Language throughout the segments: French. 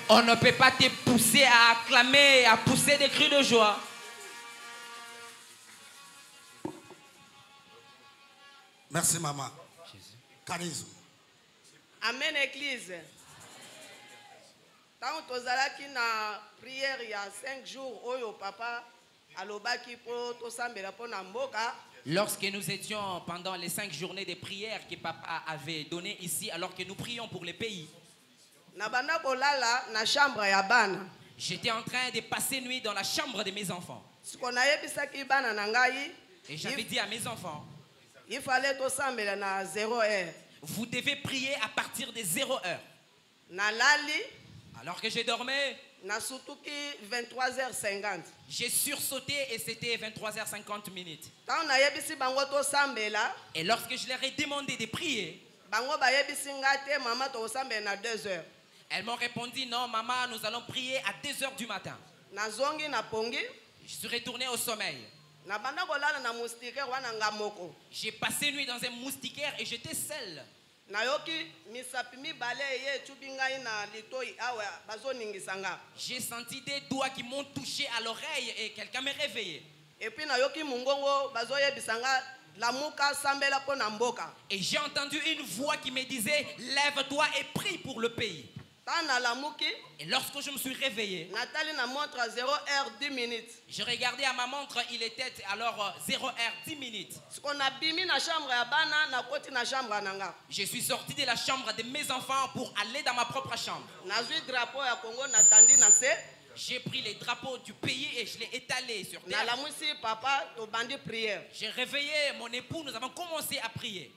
On ne peut pas te pousser à acclamer, à pousser des cris de joie. Merci maman. Charisme. Amen église. Tant que tozalaki na prière il y a 5 jours oyo papa alobaki po tosambela po na mboka. Lorsque nous étions pendant les 5 journées de prière que papa avait donné ici, alors que nous prions pour les pays, j'étais en train de passer nuit dans la chambre de mes enfants. Et j'avais dit à mes enfants, il fallait na 0 heure. Vous devez prier à partir de 0 heure. Alors que je dormais, 23h50. J'ai sursauté et c'était 23h50 minutes. Et lorsque je leur ai demandé de prier, elles m'ont répondu, non maman, nous allons prier à 2h du matin. Je suis retourné au sommeil. J'ai passé nuit dans un moustiquaire et j'étais seul. J'ai senti des doigts qui m'ont touché à l'oreille et quelqu'un m'a réveillé. Et j'ai entendu une voix qui me disait, lève-toi et prie pour le pays. Et lorsque je me suis réveillé, je regardais à ma montre, il était alors 0h10. Je suis sorti de la chambre de mes enfants pour aller dans ma propre chambre. J'ai pris les drapeaux du pays et je l'ai étalé sur terre. J'ai réveillé mon époux, nous avons commencé à prier.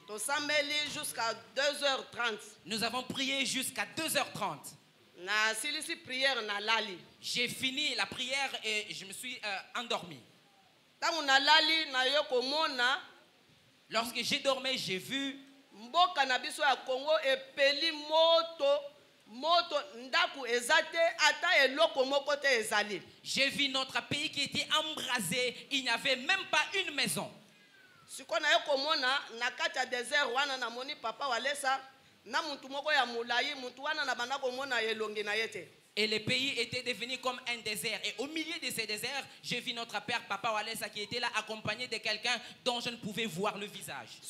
Nous avons prié jusqu'à 2h30. J'ai fini la prière et je me suis endormi. Lorsque j'ai dormi, j'ai vu j'ai vu notre pays qui était embrasé. Il n'y avait même pas une maison. Et le pays était devenu comme un désert. Et au milieu de ce désert, j'ai vu notre père, Papa Walesa, qui était là accompagné de quelqu'un dont je ne pouvais voir le visage.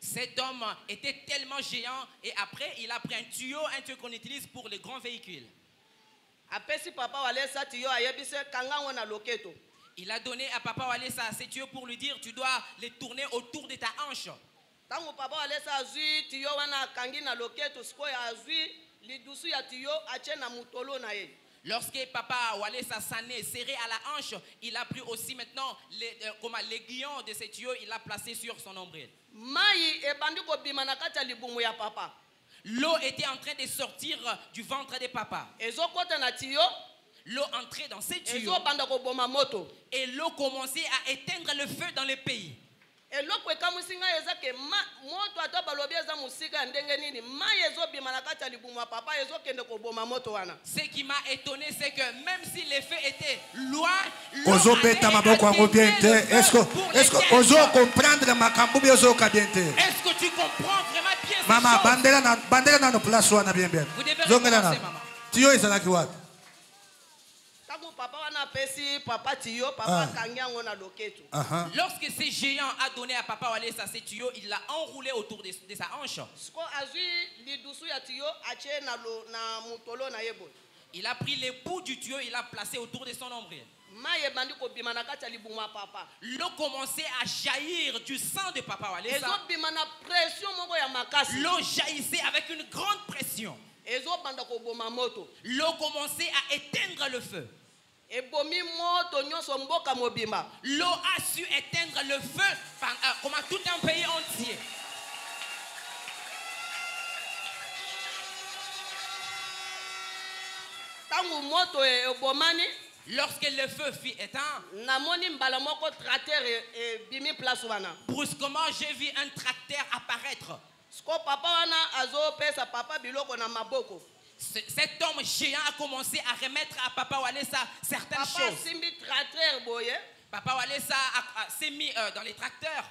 Cet homme était tellement géant et après il a pris un tuyau qu'on utilise pour les grands véhicules. Il a donné à Papa Walesa ce tuyau pour lui dire, tu dois les tourner autour de ta hanche. Lorsque Papa Walesa s'en est serré à la hanche, il a pris aussi maintenant l'aiguillon de ce tuyau, il l'a placé sur son nombril. L'eau était en train de sortir du ventre de Papa. L'eau entrait dans ce tuyau et l'eau commençait à éteindre le feu dans le pays. Ce qui m'a étonné, c'est que même si les feux étaient loin, est-ce que tu comprends vraiment bien Maman, bandera na place wana bien bien. Vous devez recommencer, maman. Tio ezalaki wapi? Lorsque ce géant a donné à Papa Walesa ce tuyau, il l'a enroulé autour de sa hanche. Il a pris les bouts du tuyau, il l'a placé autour de son nombril. L'eau commençait à jaillir du sang de Papa Walesa. L'eau jaillissait avec une grande pression. L'eau commençait à éteindre le feu. L'eau a su éteindre le feu comme tout un pays entier. Lorsque le feu fut éteint, brusquement j'ai vu un tracteur apparaître. Cet homme géant a commencé à remettre à Papa Walesa certaines choses. Papa Walesa s'est mis dans les tracteurs.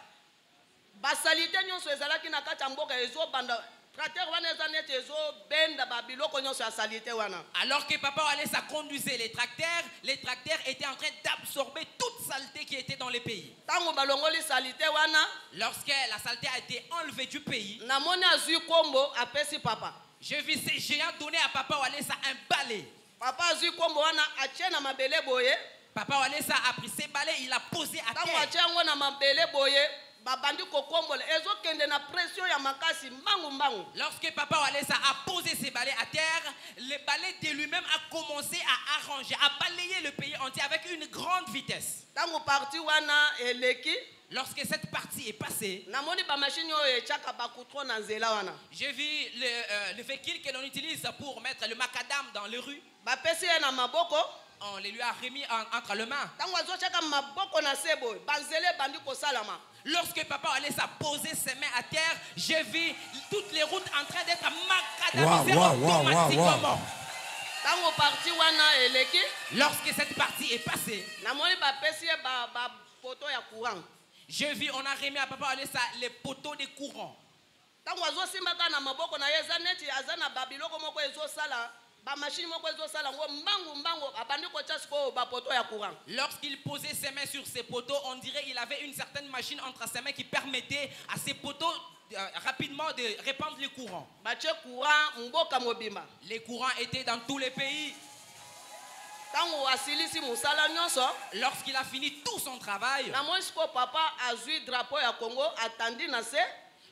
basalite nyonso ezalaki na kati ya mboka ezobanda tracteur wana eza neti ezobenda babiloko nyonso ya salite wana. Alors que papa Walesa conduisait les tracteurs étaient en train d'absorber toute saleté qui était dans le pays. Tango balongoli salite wana, lorsque la saleté a été enlevée du pays, namoni azui kombo apesi papa. J'ai vu ces géants donner à papa Walesa un balai. Papa azui kombo wana atie na mabele boye. Papa Walesa a pris ses balais, il a posé à terre. Tango atie ngo na mabele boye. Babandi kokombola ezokende na pression ya makasi mbangu mbangu. Lorsque papa Walesa a posé ses balais à terre, le balai de lui-même a commencé à arranger, à balayer le pays entier avec une grande vitesse. Tango parti wana eleki, lorsque cette partie est passée, namoni ba machine oyo echaka bakutro na nzela wana. J'ai vu le véhicule que l'on utilise pour mettre le macadam dans les rues. Ba pesi na maboko, on les lui a remis entre les mains. Tango azochaka maboko na sebo, banzele bandi ko salama. Lorsque papa allait poser ses mains à terre, j'ai vu toutes les routes en train d'être macadamisées automatiquement. Tango parti wana eleki, lorsque cette partie est passée, namoni ba pesi ba poto ya courant. J'ai vu on a remis à papa Walesa les poteaux de courant. Tango azosimbaka na maboko na yeza neti azana babiloko moko ezosala. Lorsqu'il posait ses mains sur ses poteaux, on dirait qu'il avait une certaine machine entre ses mains qui permettait à ses poteaux rapidement de répandre le courant. Les courants étaient dans tous les pays. Lorsqu'il a fini tout son travail,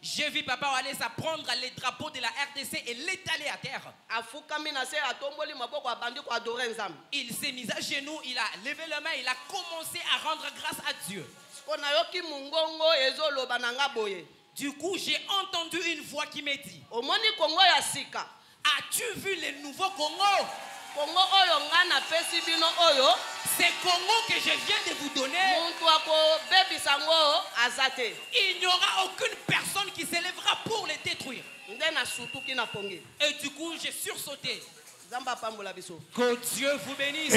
j'ai vu papa Walesa prendre les drapeaux de la RDC et l'étaler à terre. Il s'est mis à genoux, il a levé les mains, il a commencé à rendre grâce à Dieu. Du coup, j'ai entendu une voix qui me dit: as-tu vu le nouveau Congo? C'est Congo que je viens de vous donner. Il n'y aura aucune personne qui s'élèvera pour les détruire. Et du coup, j'ai sursauté. Que Dieu vous bénisse.